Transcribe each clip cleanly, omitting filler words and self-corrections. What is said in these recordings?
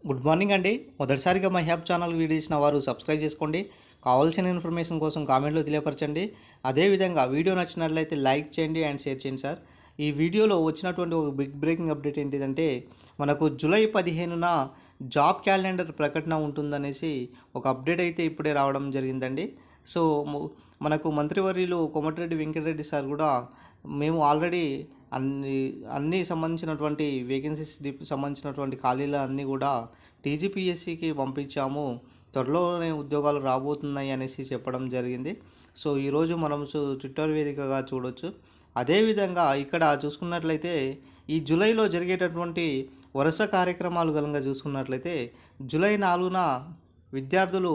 Good morning అండి. మొదటిసారిగా మా హ్యాప్ ఛానల్ వీడియో ఇచ్చిన వారు సబ్స్క్రైబ్ చేసుకోండి. కావాల్సిన ఇన్ఫర్మేషన్ కోసం కామెంట్లో తెలియపరచండి. అదేవిధంగా వీడియో నచ్చినట్లయితే లైక్ చేయండి అండ్ షేర్ చేయండి సార్. ఈ వీడియోలో వచ్చినటువంటి ఒక బిగ్ బ్రేకింగ్ అప్డేట్ ఏంటిదంటే, మనకు జూలై 15న జాబ్ క్యాలెండర్ ప్రకటన ఉంటుందనేసి ఒక అప్డేట్ అయితే ఇప్పుడే రావడం జరిగిందండి. సో మనకు మంత్రివర్యులు కోమటిరెడ్డి వెంకటరెడ్డి సార్ కూడా మేము ఆల్రెడీ అన్ని అన్నీ సంబంధించినటువంటి వేకెన్సీస్ సంబంధించినటువంటి ఖాళీలు అన్నీ కూడా టీజీపీఎస్సికి పంపించాము, త్వరలోనే ఉద్యోగాలు రాబోతున్నాయి అనేసి చెప్పడం జరిగింది. సో ఈరోజు మనం ట్విట్టర్ వేదికగా చూడొచ్చు. అదేవిధంగా ఇక్కడ చూసుకున్నట్లయితే ఈ జూలైలో జరిగేటటువంటి వరుస కార్యక్రమాలు కనుక చూసుకున్నట్లయితే జూలై 4న విద్యార్థులు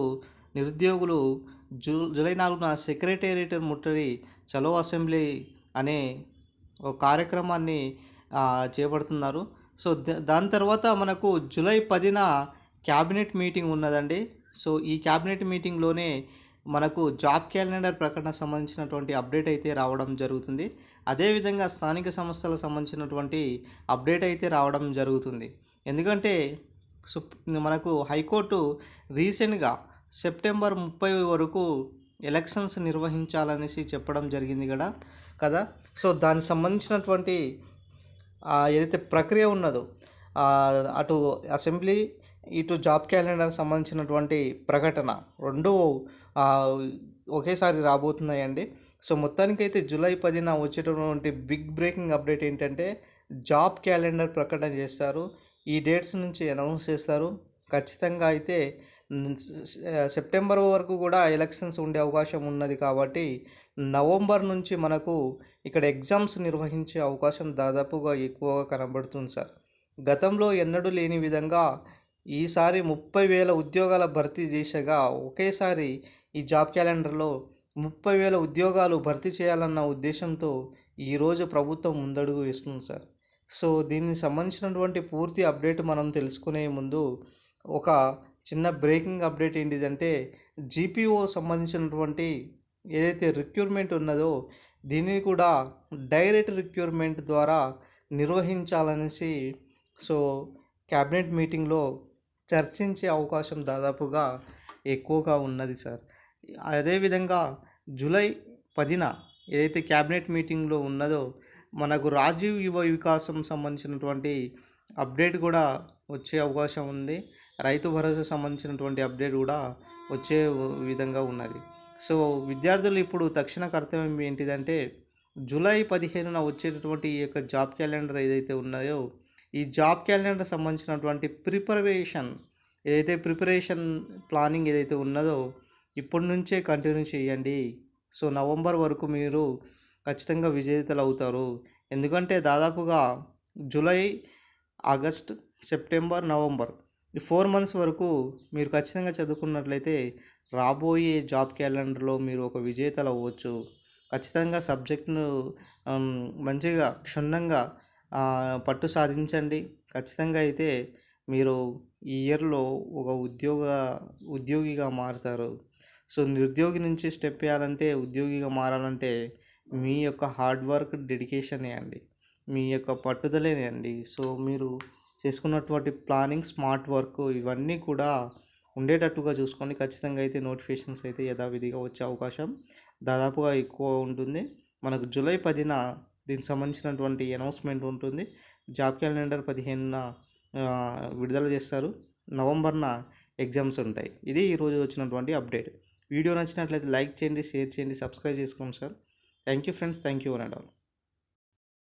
నిరుద్యోగులు జూలై 4న సెక్రటేరియట్ ముట్టడి చలో అసెంబ్లీ అనే ఒక కార్యక్రమాన్ని చేపడుతున్నారు. సో దాని తర్వాత మనకు జూలై 10న క్యాబినెట్ మీటింగ్ ఉన్నదండి. సో ఈ క్యాబినెట్ మీటింగ్లోనే మనకు జాబ్ క్యాలెండర్ ప్రకటన సంబంధించినటువంటి అప్డేట్ అయితే రావడం జరుగుతుంది. అదేవిధంగా స్థానిక సంస్థలకు సంబంధించినటువంటి అప్డేట్ అయితే రావడం జరుగుతుంది. ఎందుకంటే మనకు హైకోర్టు రీసెంట్గా సెప్టెంబర్ 30 వరకు ఎలక్షన్స్ నిర్వహించాలనేసి చెప్పడం జరిగింది కదా. సో దానికి సంబంధించినటువంటి ఏదైతే ప్రక్రియ ఉన్నదో అటు అసెంబ్లీ ఇటు జాబ్ క్యాలెండర్ సంబంధించినటువంటి ప్రకటన రెండు ఒకేసారి రాబోతున్నాయండి. సో మొత్తానికైతే జూలై 10న వచ్చేటటువంటి బిగ్ బ్రేకింగ్ అప్డేట్ ఏంటంటే జాబ్ క్యాలెండర్ ప్రకటన చేస్తారు. ఈ డేట్స్ నుంచి అనౌన్స్ చేస్తారు. ఖచ్చితంగా అయితే సెప్టెంబర్ వరకు కూడా ఎలక్షన్స్ ఉండే అవకాశం ఉన్నది కాబట్టి నవంబర్ నుంచి మనకు ఇక్కడ ఎగ్జామ్స్ నిర్వహించే అవకాశం దాదాపుగా ఎక్కువగా కనబడుతుంది సార్. గతంలో ఎన్నడూ లేని విధంగా ఈసారి 30,000 ఉద్యోగాల భర్తీ దిశగా ఒకేసారి ఈ జాబ్ క్యాలెండర్లో 30,000 ఉద్యోగాలు భర్తీ చేయాలన్న ఉద్దేశంతో ఈరోజు ప్రభుత్వం ముందడుగు వేస్తుంది సార్. సో దీనికి సంబంధించినటువంటి పూర్తి అప్డేట్ మనం తెలుసుకునే ముందు ఒక చిన్న బ్రేకింగ్ అప్డేట్ ఏంటిదంటే, జీపీఓ సంబంధించినటువంటి ఏదైతే రిక్రూట్మెంట్ ఉన్నదో దీనిని కూడా డైరెక్ట్ రిక్రూట్మెంట్ ద్వారా నిర్వహించాలనేసి సో క్యాబినెట్ మీటింగ్లో చర్చించే అవకాశం దాదాపుగా ఎక్కువగా ఉన్నది సార్. అదేవిధంగా జూలై 10న ఏదైతే క్యాబినెట్ మీటింగ్లో ఉన్నదో మనకు రాజీవ్ యువ వికాసం సంబంధించినటువంటి అప్డేట్ కూడా వచ్చే అవకాశం ఉంది. రైతు భరోసా సంబంధించినటువంటి అప్డేట్ కూడా వచ్చే విధంగా ఉన్నది. సో విద్యార్థులు ఇప్పుడు తక్షణ కర్తవ్యం ఏంటిదంటే, జూలై 15న వచ్చేటటువంటి ఈ యొక్క జాబ్ క్యాలెండర్ ఏదైతే ఉన్నాయో ఈ జాబ్ క్యాలెండర్ సంబంధించినటువంటి ప్రిపరేషన్ ప్లానింగ్ ఏదైతే ఉన్నదో ఇప్పటి నుంచే కంటిన్యూ చేయండి. సో నవంబర్ వరకు మీరు ఖచ్చితంగా విజేతలు అవుతారు. ఎందుకంటే దాదాపుగా జూలై, ఆగస్ట్, సెప్టెంబర్, నవంబర్ ఈ 4 మంత్స్ వరకు మీరు ఖచ్చితంగా చదువుకున్నట్లయితే రాబోయే జాబ్ క్యాలెండర్లో మీరు ఒక విజేతలు అవ్వచ్చు. ఖచ్చితంగా సబ్జెక్టును మంచిగా క్షుణ్ణంగా పట్టు సాధించండి. ఖచ్చితంగా అయితే మీరు ఈ ఇయర్లో ఒక ఉద్యోగిగా మారుతారు. సో నిరుద్యోగి నుంచి స్టెప్ వేయాలంటే, ఉద్యోగిగా మారాలంటే మీ యొక్క హార్డ్ వర్క్, డెడికేషనే అండి, మీ యొక్క పట్టుదలే అండి. సో మీరు చేసుకున్నటువంటి ప్లానింగ్, స్మార్ట్ వర్క్ ఇవన్నీ కూడా ఉండేటట్టుగా చూసుకోండి. ఖచ్చితంగా అయితే నోటిఫికేషన్స్ అయితే యథావిధిగా వచ్చే అవకాశం దాదాపుగా ఎక్కువ ఉంటుంది. మనకు జూలై 10న దీనికి సంబంధించినటువంటి అనౌన్స్మెంట్ ఉంటుంది. జాబ్ క్యాలెండర్ 15న విడుదల చేస్తారు. నవంబర్న ఎగ్జామ్స్ ఉంటాయి. ఇది ఈరోజు వచ్చినటువంటి అప్డేట్. వీడియో నచ్చినట్లయితే లైక్ చేయండి, షేర్ చేయండి, సబ్స్క్రైబ్ చేసుకోండి sir. Thank you friends. Thank you one and all.